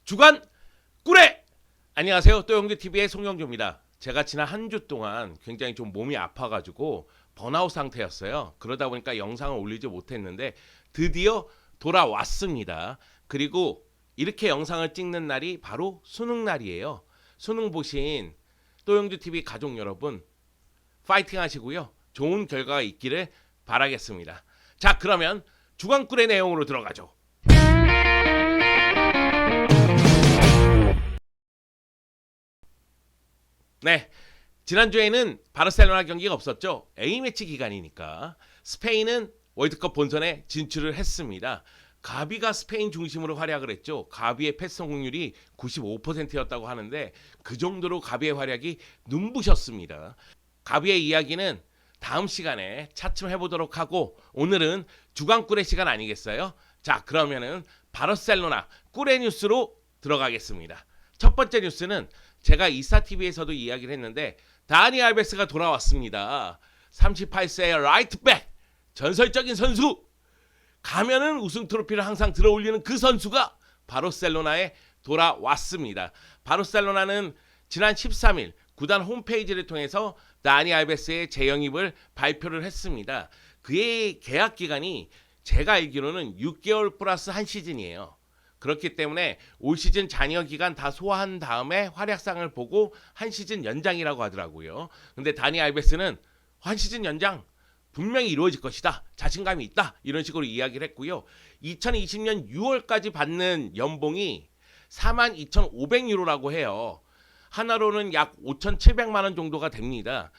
주간 꿀에 안녕하세요. 또영규TV의 송영주입니다. 제가 지난 한 주 동안 굉장히 좀 몸이 아파가지고 번아웃 상태였어요. 그러다 보니까 영상을 올리지 못했는데 드디어 돌아왔습니다. 그리고 이렇게 영상을 찍는 날이 바로 수능 날이에요. 수능 보신 또영주TV 가족 여러분 파이팅 하시고요. 좋은 결과가 있기를 바라겠습니다. 자, 그러면 주간 꿀의 내용으로 들어가죠. 네, 지난주에는 바르셀로나 경기가 없었죠. A매치 기간이니까. 스페인은 월드컵 본선에 진출을 했습니다. 가비가 스페인 중심으로 활약을 했죠. 가비의 패스 성공률이 95%였다고 하는데 그 정도로 가비의 활약이 눈부셨습니다. 가비의 이야기는 다음 시간에 차츰 해보도록 하고 오늘은 주간 꿀의 시간 아니겠어요? 자, 그러면은 바르셀로나 꿀의 뉴스로 들어가겠습니다. 첫 번째 뉴스는 제가 이사TV에서도 이야기를 했는데 다니 알베스가 돌아왔습니다. 38세의 라이트백, 전설적인 선수. 가면은 우승 트로피를 항상 들어올리는 그 선수가 바르셀로나에 돌아왔습니다. 바르셀로나는 지난 13일 구단 홈페이지를 통해서 다니 알베스의 재영입을 발표를 했습니다. 그의 계약 기간이 제가 알기로는 6개월 플러스 한 시즌이에요. 그렇기 때문에 올 시즌 잔여 기간 다 소화한 다음에 활약상을 보고 한 시즌 연장이라고 하더라고요. 근데 다니 알베스는 한 시즌 연장 분명히 이루어질 것이다. 자신감이 있다. 이런 식으로 이야기를 했고요. 2020년 6월까지 받는 연봉이 42,500유로라고 해요. 하나로는 약 5,700만 원 정도가 됩니다.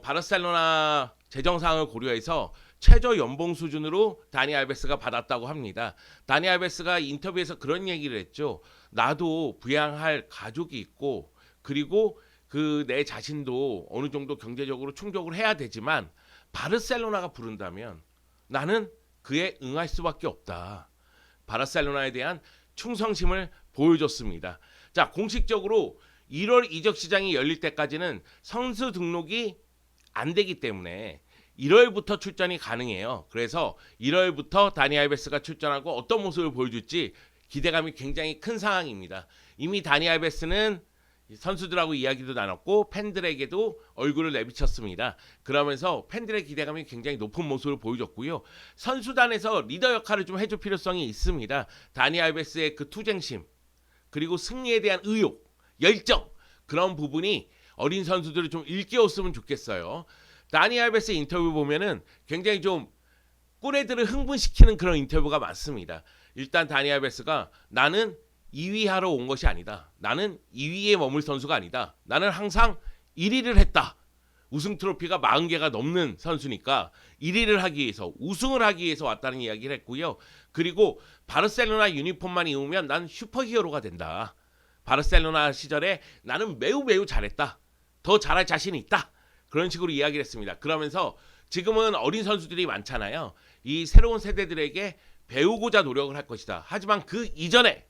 바르셀로나 재정 상황을 고려해서 최저 연봉 수준으로 다니 알베스가 받았다고 합니다. 다니 알베스가 인터뷰에서 그런 얘기를 했죠. 나도 부양할 가족이 있고 그리고 그 내 자신도 어느 정도 경제적으로 충족을 해야 되지만 바르셀로나가 부른다면 나는 그에 응할 수밖에 없다. 바르셀로나에 대한 충성심을 보여줬습니다. 자, 공식적으로 1월 이적 시장이 열릴 때까지는 선수 등록이 안 되기 때문에 1월부터 출전이 가능해요. 그래서 1월부터 다니 알베스가 출전하고 어떤 모습을 보여줄지 기대감이 굉장히 큰 상황입니다. 이미 다니 알베스는 선수들하고 이야기도 나눴고 팬들에게도 얼굴을 내비쳤습니다. 그러면서 팬들의 기대감이 굉장히 높은 모습을 보여줬고요. 선수단에서 리더 역할을 좀 해줄 필요성이 있습니다. 다니 알베스의 그 투쟁심 그리고 승리에 대한 의욕, 열정 그런 부분이 어린 선수들을 좀 일깨웠으면 좋겠어요. 다니 알베스 인터뷰 보면은 굉장히 좀 꿀애들을 흥분시키는 그런 인터뷰가 많습니다. 일단 다니 알베스가 나는 2위 하러 온 것이 아니다. 나는 2위에 머물 선수가 아니다. 나는 항상 1위를 했다. 우승 트로피가 40개가 넘는 선수니까 1위를 하기 위해서 우승을 하기 위해서 왔다는 이야기를 했고요. 그리고 바르셀로나 유니폼만 입으면 난 슈퍼히어로가 된다. 바르셀로나 시절에 나는 매우 잘했다. 더 잘할 자신이 있다. 그런 식으로 이야기를 했습니다. 그러면서 지금은 어린 선수들이 많잖아요. 이 새로운 세대들에게 배우고자 노력을 할 것이다. 하지만 그 이전에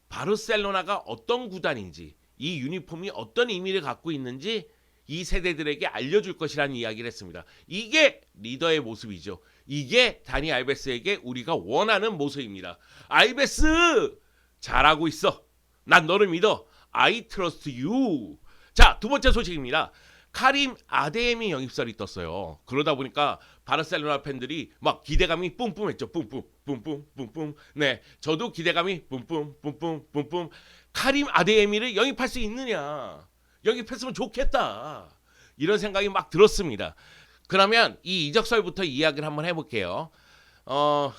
바르셀로나가 어떤 구단인지 이 유니폼이 어떤 의미를 갖고 있는지 이 세대들에게 알려줄 것이라는 이야기를 했습니다. 이게 리더의 모습이죠. 이게 다니 알베스에게 우리가 원하는 모습입니다. 알베스 잘하고 있어. 난 너를 믿어. I trust you. 자, 두 번째 소식입니다. 카림 아데엠이 영입설이 떴어요. 그러다 보니까 바르셀로나 팬들이 막 기대감이 뿜뿜했죠. 뿜뿜. 네, 저도 기대감이 뿜뿜. 카림 아데에미를 영입할 수 있느냐? 영입했으면 좋겠다. 이런 생각이 막 들었습니다. 그러면 이 이적설부터 이야기를 한번 해볼게요.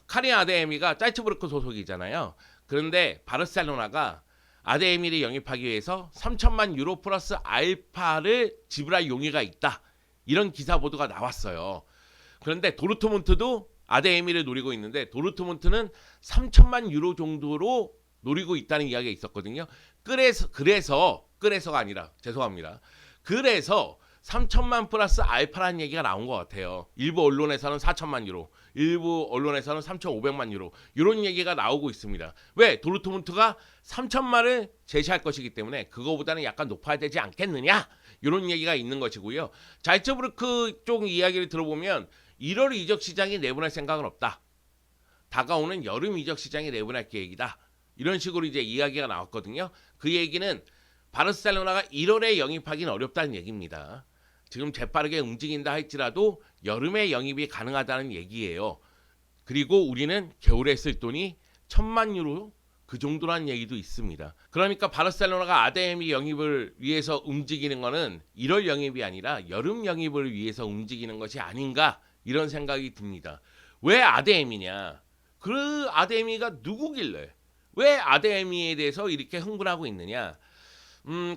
카림 아데에미가 짤츠부르크 소속이잖아요. 그런데 바르셀로나가 아데에미를 영입하기 위해서 3천만 유로 플러스 알파를 지불할 용의가 있다. 이런 기사 보도가 나왔어요. 그런데 도르트문트도 아데에미를 노리고 있는데 도르트문트는 3천만 유로 정도로 노리고 있다는 이야기가 있었거든요. 그래서가 아니라 죄송합니다. 그래서 3천만 플러스 알파라는 얘기가 나온 것 같아요. 일부 언론에서는 4천만 유로, 일부 언론에서는 3,500만 유로 이런 얘기가 나오고 있습니다. 왜? 도르트문트가 3천만을 제시할 것이기 때문에 그거보다는 약간 높아야 되지 않겠느냐? 이런 얘기가 있는 것이고요. 잘츠부르크 쪽 이야기를 들어보면 1월 이적 시장이 내보낼 생각은 없다. 다가오는 여름 이적 시장이 내보낼 계획이다. 이런 식으로 이제 이야기가 나왔거든요. 그 얘기는 바르셀로나가 1월에 영입하기는 어렵다는 얘기입니다. 지금 재빠르게 움직인다 할지라도 여름에 영입이 가능하다는 얘기예요. 그리고 우리는 겨울에 쓸 돈이 1,000만 유로 그 정도라는 얘기도 있습니다. 그러니까 바르셀로나가 아데미 영입을 위해서 움직이는 거는 1월 영입이 아니라 여름 영입을 위해서 움직이는 것이 아닌가 이런 생각이 듭니다. 왜 아데미냐? 그 아데미가 누구길래? 왜 아데미에 대해서 이렇게 흥분하고 있느냐?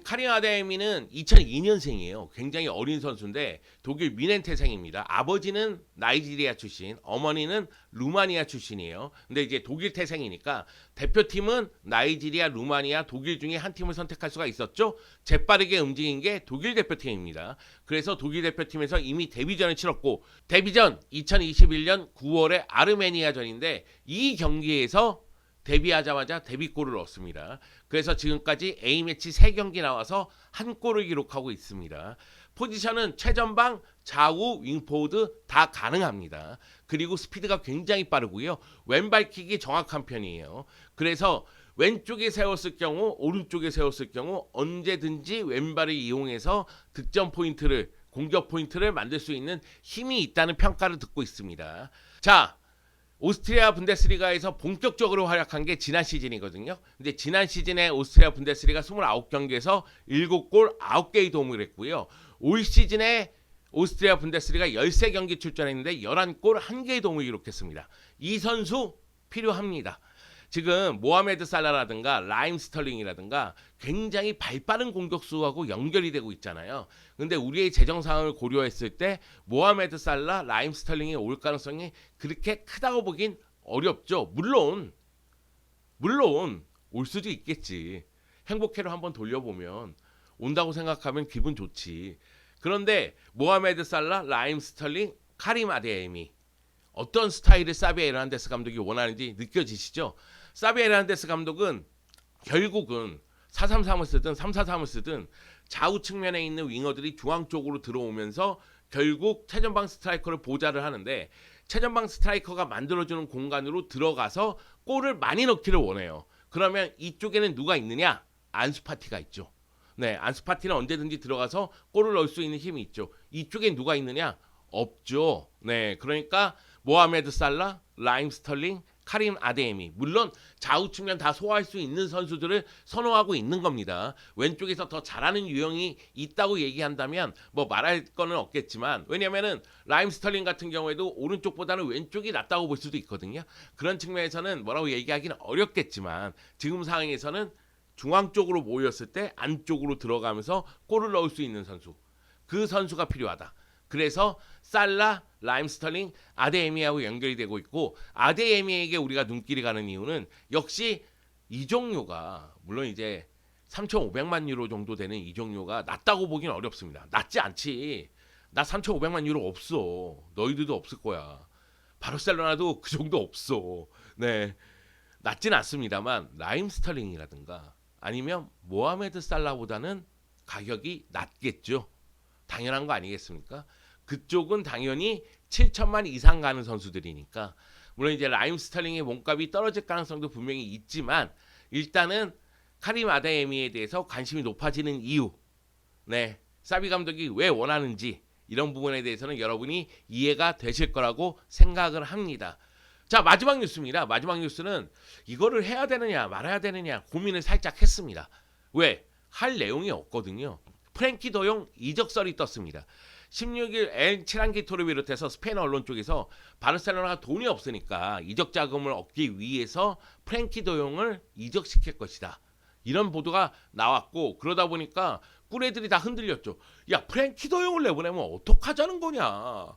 카림 아데미는 2002년생이에요. 굉장히 어린 선수인데 독일 뮌헨 태생입니다. 아버지는 나이지리아 출신, 어머니는 루마니아 출신이에요. 근데 이제 독일 태생이니까 대표팀은 나이지리아, 루마니아, 독일 중에 한 팀을 선택할 수가 있었죠. 재빠르게 움직인 게 독일 대표팀입니다. 그래서 독일 대표팀에서 이미 데뷔전을 치렀고 데뷔전 2021년 9월에 아르메니아전인데 이 경기에서 데뷔하자마자 데뷔골을 넣었습니다. 그래서 지금까지 A매치 3경기 나와서 한 골을 기록하고 있습니다. 포지션은 최전방, 좌우, 윙포워드 다 가능합니다. 그리고 스피드가 굉장히 빠르고요. 왼발킥이 정확한 편이에요. 그래서 왼쪽에 세웠을 경우, 오른쪽에 세웠을 경우 언제든지 왼발을 이용해서 득점 포인트를, 공격 포인트를 만들 수 있는 힘이 있다는 평가를 듣고 있습니다. 자, 오스트리아 분데스리가에서 본격적으로 활약한 게 지난 시즌이거든요. 근데 지난 시즌에 오스트리아 분데스리가 29경기에서 7골 9개의 도움을 했고요. 올 시즌에 오스트리아 분데스리가 13경기 출전했는데 11골 1개의 도움을 기록했습니다. 이 선수 필요합니다. 지금 모하메드 살라라든가 라임 스털링이라든가 굉장히 발빠른 공격수하고 연결이 되고 있잖아요. 근데 우리의 재정 상황을 고려했을 때 모하메드 살라, 라임 스털링이 올 가능성이 그렇게 크다고 보긴 어렵죠. 물론 올 수도 있겠지. 행복회로 한번 돌려보면 온다고 생각하면 기분 좋지. 그런데 모하메드 살라, 라임 스털링, 카림 아데미 어떤 스타일을 사비 에르난데스 감독이 원하는지 느껴지시죠? 사비 에르난데스 감독은 결국은 4-3-3을 쓰든 3-4-3을 쓰든 좌우 측면에 있는 윙어들이 중앙 쪽으로 들어오면서 결국 최전방 스트라이커를 보좌를 하는데 최전방 스트라이커가 만들어주는 공간으로 들어가서 골을 많이 넣기를 원해요. 그러면 이쪽에는 누가 있느냐? 안수파티가 있죠. 네, 안수파티는 언제든지 들어가서 골을 넣을 수 있는 힘이 있죠. 이쪽엔 누가 있느냐? 없죠. 네, 그러니까 모하메드 살라, 라임 스털링, 카림 아데미 물론 좌우 측면 다 소화할 수 있는 선수들을 선호하고 있는 겁니다. 왼쪽에서 더 잘하는 유형이 있다고 얘기한다면 뭐 말할 거는 없겠지만 왜냐면은 라임 스털링 같은 경우에도 오른쪽보다는 왼쪽이 낫다고 볼 수도 있거든요. 그런 측면에서는 뭐라고 얘기하기는 어렵겠지만 지금 상황에서는 중앙 쪽으로 모였을 때 안쪽으로 들어가면서 골을 넣을 수 있는 선수 그 선수가 필요하다. 그래서 살라, 라임 스털링, 아데미하고 연결이 되고 있고 아데미에게 우리가 눈길이 가는 이유는 역시 이종료가 물론 이제 3,500만 유로 정도 되는 이종료가 낮다고 보기는 어렵습니다. 낮지 않지. 나 3,500만 유로 없어. 너희들도 없을 거야. 바르셀로나도 그 정도 없어. 네, 낮진 않습니다만 라임 스털링이라든가 아니면 모하메드 살라보다는 가격이 낮겠죠. 당연한 거 아니겠습니까? 그쪽은 당연히 7천만 이상 가는 선수들이니까 물론 이제 라임 스털링의 몸값이 떨어질 가능성도 분명히 있지만 일단은 카림 아데미에 대해서 관심이 높아지는 이유 네, 사비 감독이 왜 원하는지 이런 부분에 대해서는 여러분이 이해가 되실 거라고 생각을 합니다. 자, 마지막 뉴스입니다. 마지막 뉴스는 이거를 해야 되느냐 말아야 되느냐 고민을 살짝 했습니다. 왜? 할 내용이 없거든요. 프랭키 더용 이적설이 떴습니다. 16일 엘 치랑기토를 비롯해서 스페인 언론 쪽에서 바르셀로나가 돈이 없으니까 이적 자금을 얻기 위해서 프랭키 더용을 이적시킬 것이다. 이런 보도가 나왔고 그러다 보니까 꿀애들이 다 흔들렸죠. 야, 프랭키 더용을 내보내면 어떡하자는 거냐.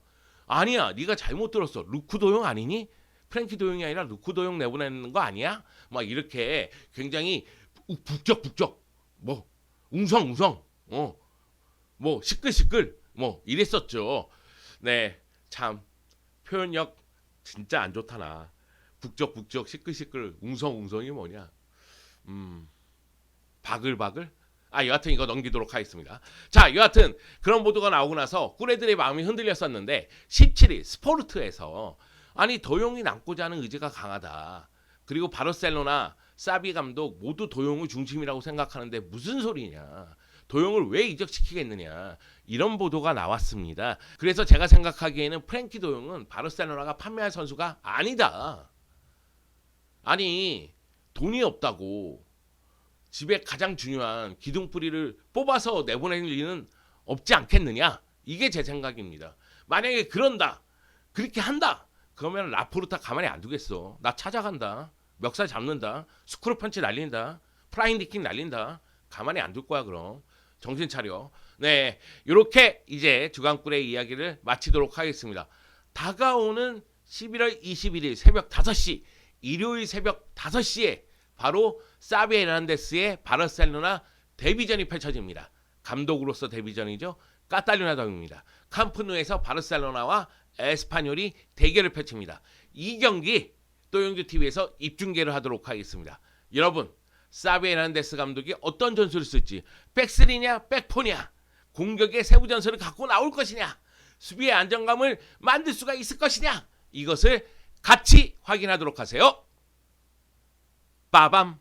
아니야, 네가 잘못 들었어. 루크 더용 아니니? 프랭키 더용이 아니라 루크 더용 내보내는 거 아니야? 막 이렇게 굉장히 북적북적 뭐 웅성웅성 뭐 시끌시끌 뭐 이랬었죠. 네, 참 표현력 진짜 안 좋다 나. 북적북적 시끌시끌 웅성웅성이 뭐냐. 바글바글? 여하튼 이거 넘기도록 하겠습니다. 자, 여하튼 그런 보도가 나오고 나서 꿀애들의 마음이 흔들렸었는데 17일 스포르트에서 아니 더용이 남고자 하는 의지가 강하다. 그리고 바르셀로나 사비 감독 모두 도용을 중심이라고 생각하는데 무슨 소리냐. 도용을 왜 이적시키겠느냐. 이런 보도가 나왔습니다. 그래서 제가 생각하기에는 프랭키 도용은 바르셀로나가 판매할 선수가 아니다. 아니 돈이 없다고 집에 가장 중요한 기둥뿌리를 뽑아서 내보낼 리는 없지 않겠느냐. 이게 제 생각입니다. 만약에 그렇게 한다. 그러면 라포르타 가만히 안 두겠어. 나 찾아간다. 멱살 잡는다. 스크루 펀치 날린다. 플라잉 디킹 날린다. 가만히 안 둘 거야 그럼. 정신 차려. 네, 이렇게 이제 주간꿀의 이야기를 마치도록 하겠습니다. 다가오는 11월 21일 새벽 5시, 일요일 새벽 5시에 바로 사비 에르난데스의 바르셀로나 데뷔전이 펼쳐집니다. 감독으로서 데뷔전이죠. 카탈루냐 더비입니다. 캄프누에서 바르셀로나와 에스파뇰이 대결을 펼칩니다. 이 경기 또영주TV에서 입중계를 하도록 하겠습니다. 여러분, 사비 에르난데스 감독이 어떤 전술을 쓸지, 백스리냐 백포냐, 공격의 세부 전술을 갖고 나올 것이냐, 수비의 안정감을 만들 수가 있을 것이냐, 이것을 같이 확인하도록 하세요. 빠밤.